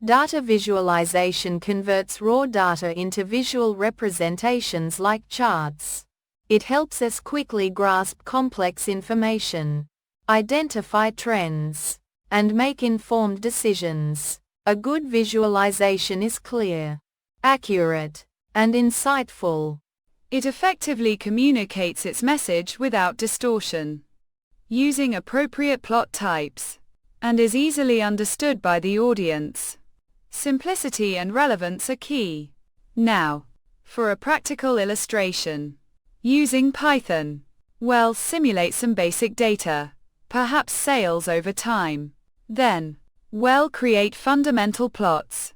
Data visualization converts raw data into visual representations like charts. It helps us quickly grasp complex information, identify trends, and make informed decisions. A good visualization is clear, accurate, and insightful. It effectively communicates its message without distortion, using appropriate plot types, and is easily understood by the audience. Simplicity and relevance are key. Now, for a practical illustration. Using Python. Well, simulate some basic data, perhaps sales over time. Then, create fundamental plots.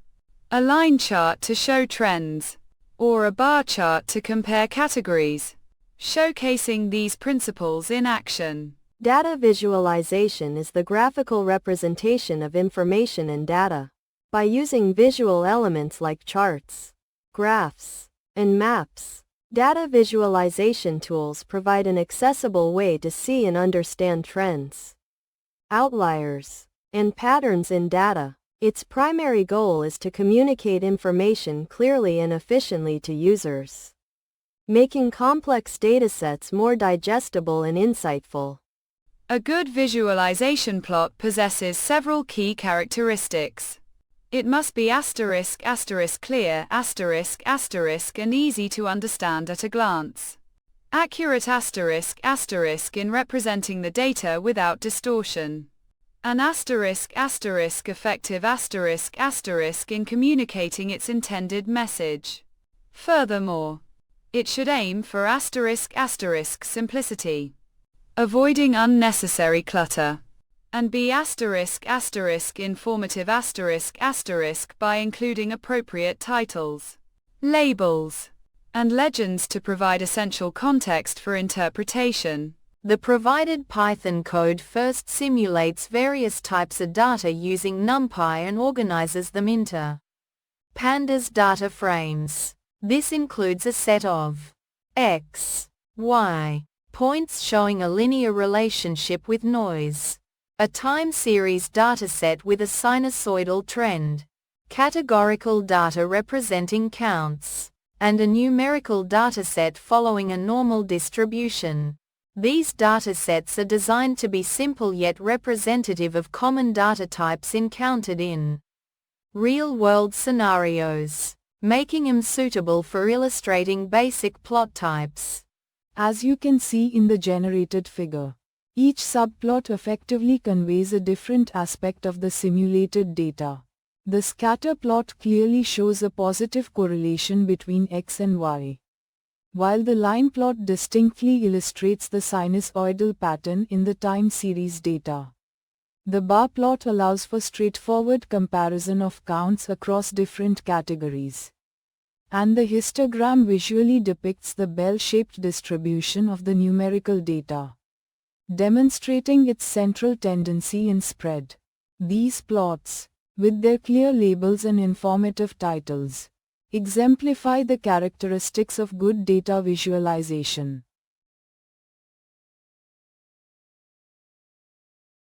A line chart to show trends, or a bar chart to compare categories, showcasing these principles in action. Data visualization is the graphical representation of information and data. By using visual elements like charts, graphs, and maps, data visualization tools provide an accessible way to see and understand trends, outliers, and patterns in data. Its primary goal is to communicate information clearly and efficiently to users, making complex datasets more digestible and insightful. A good visualization plot possesses several key characteristics. It must be clear, and easy to understand at a glance. Accurate in representing the data without distortion. An effective in communicating its intended message. Furthermore, it should aim for simplicity, avoiding unnecessary clutter, and be informative by including appropriate titles, labels, and legends to provide essential context for interpretation. The provided Python code first simulates various types of data using NumPy and organizes them into pandas data frames. This includes a set of x, y points showing a linear relationship with noise, a time series dataset with a sinusoidal trend, categorical data representing counts, and a numerical dataset following a normal distribution. These datasets are designed to be simple yet representative of common data types encountered in real-world scenarios, making them suitable for illustrating basic plot types. As you can see in the generated figure, each subplot effectively conveys a different aspect of the simulated data. The scatter plot clearly shows a positive correlation between x and y, while the line plot distinctly illustrates the sinusoidal pattern in the time series data. The bar plot allows for straightforward comparison of counts across different categories. And the histogram visually depicts the bell-shaped distribution of the numerical data, demonstrating its central tendency in spread. These plots, with their clear labels and informative titles, exemplify the characteristics of good data visualization.